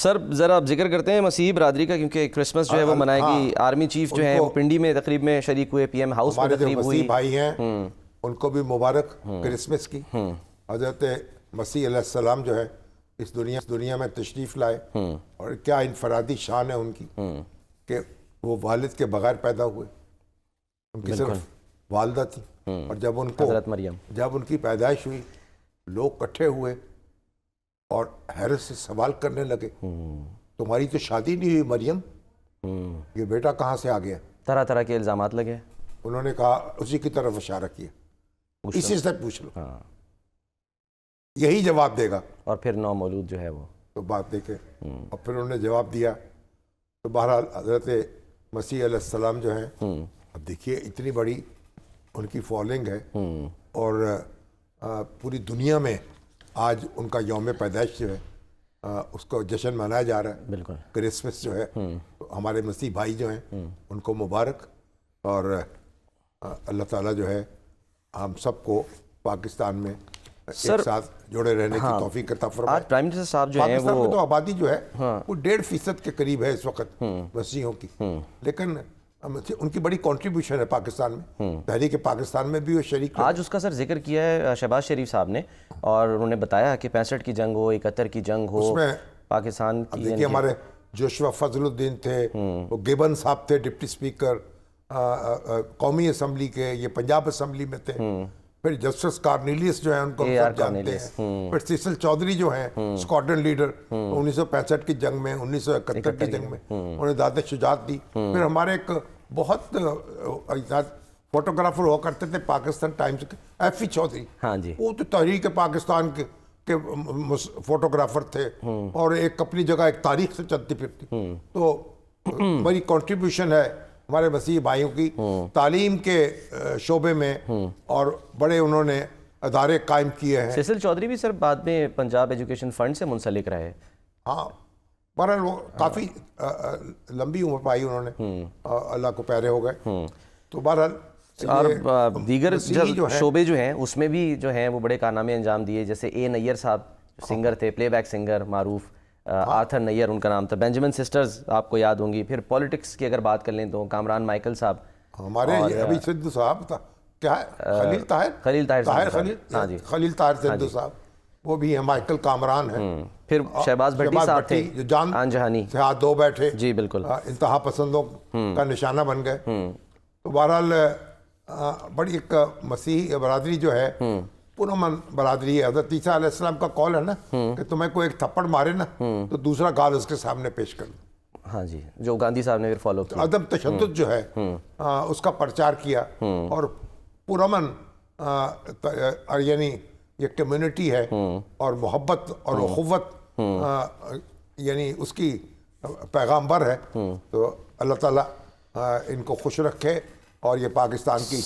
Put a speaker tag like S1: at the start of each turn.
S1: سر ذرا آپ ذکر کرتے ہیں مسیحی برادری کا، کیونکہ کرسمس جو ہے وہ منائے گی، آرمی چیف جو ہے وہ پنڈی میں تقریب میں شریک ہوئے، پی ایم ہاؤس میں تقریب ہوئی۔
S2: مسیح بھائی ہیں ان کو بھی مبارک کرسمس کی۔ حضرت مسیح علیہ السلام جو ہے اس دنیا میں تشریف لائے، اور کیا انفرادی شان ہے ان کی کہ وہ والد کے بغیر پیدا ہوئے، ان کی صرف والدہ تھی، اور جب ان کو
S1: حضرت مریم
S2: جب ان کی پیدائش ہوئی لوگ اکٹھے ہوئے اور حیرت سے سوال کرنے لگے، تمہاری تو شادی نہیں ہوئی مریم، یہ بیٹا کہاں سے آ گیا؟
S1: طرح طرح کے الزامات لگے۔
S2: انہوں نے کہا اسی کی طرف اشارہ کیا، اسی سے پوچھ لو، یہی جواب دے گا۔
S1: اور پھر نو مولود جو ہے وہ
S2: تو بات دیکھیں، اور پھر انہوں نے جواب دیا۔ تو بہرحال حضرت مسیح علیہ السلام جو ہیں، اب دیکھیے اتنی بڑی ان کی فالوئنگ ہے، اور پوری دنیا میں آج ان کا یوم پیدائش جو ہے اس کو جشن منایا جا رہا ہے،
S1: بالکل
S2: کرسمس جو ہے۔ ہمارے مسیح بھائی جو ہیں ان کو مبارک، اور اللہ تعالیٰ جو ہے ہم سب کو پاکستان میں ایک ساتھ جڑے رہنے کی توفیق عطا فرمائے۔
S1: آج پرائم منسٹر صاحب جو ہیں
S2: پاکستان
S1: وہ
S2: میں تو آبادی جو ہے وہ 1.5% کے قریب ہے اس وقت مسیحیوں کی، لیکن ان کی بڑی کنٹریبیوشن ہے پاکستان میں، تحریک پاکستان میں بھی وہ شریک ہے۔
S1: آج اس کا سر ذکر کیا ہے شہباز شریف صاحب نے، اور انہوں نے بتایا کہ 65 کی جنگ ہو، 71 کی جنگ ہو،
S2: اس میں
S1: پاکستان کی،
S2: دیکھیے ہمارے جوشوا فضل الدین تھے، وہ گیبن صاحب تھے ڈپٹی اسپیکر قومی اسمبلی کے، یہ پنجاب اسمبلی میں تھے، پھر جسٹس کارنیلیس جو ہیں ان کو ہم سب جانتے ہیں، پھر سیسل چودھری جو ہیں اسکواڈرن لیڈر 1965 کی جنگ میں، 1971 کی جنگ میں انہوں نے ذات شجاعت دی۔ پھر ہمارے ایک بہت فوٹوگرافر ہوا کرتے تھے پاکستان ٹائمز کے، ایف ای چودھری،
S1: ہاں جی،
S2: وہ تو تحریک پاکستان کے فوٹوگرافر تھے، اور ایک اپنی جگہ ایک تاریخ سے چلتی پھرتی، تو بڑی کنٹریبیوشن ہے ہمارے مسیحی بھائیوں کی تعلیم کے شعبے میں، اور بڑے انہوں نے ادارے قائم کیے ہیں۔
S1: سیسل چودھری بھی سر بعد میں پنجاب ایجوکیشن فنڈ سے منسلک رہے۔
S2: ہاں، بہرحال وہ کافی لمبی عمر پائی انہوں نے، اللہ کو پیارے ہو گئے۔ تو بہرحال
S1: اور دیگر شعبے جو ہیں اس میں بھی جو ہیں وہ بڑے کارنامے انجام دیے، جیسے اے نیئر صاحب سنگر تھے، پلے بیک سنگر معروف، آرتھر نیئر ان کا نام تھا، بینجامن سسٹرز آپ کو یاد ہوں گی۔ پھر پولیٹکس کی اگر بات کر لیں تو کامران مائیکل صاحب،
S2: ہمارے ابھی سدھو صاحب تھا، کیا ہے خلیل طاہر سدھو صاحب، وہ بھی ہیں، مائیکل کامران ہیں۔
S1: پھر شہباز بھٹی صاحب تھے، جان جہانی
S2: سے ہاتھ دو بیٹھے،
S1: جی بالکل،
S2: انتہا پسندوں کا نشانہ بن گئے۔ تو بہرحال بڑی ایک مسیحی برادری جو ہے پرامن برادری ہے۔ حضرت عیسیٰ علیہ السلام کا قول ہے نا کہ تمہیں کوئی ایک تھپڑ مارے نا تو دوسرا گال اس کے سامنے پیش کر دو۔
S1: ہاں جی، جو گاندھی صاحب نے پھر فالو کیا،
S2: عدم تشدد جو ہے اس کا پرچار کیا، اور پرامن یعنی یہ کمیونٹی ہے، اور محبت اور اخوت یعنی اس کی پیغامبر ہے۔ تو اللہ تعالیٰ ان کو خوش رکھے، اور یہ پاکستان کی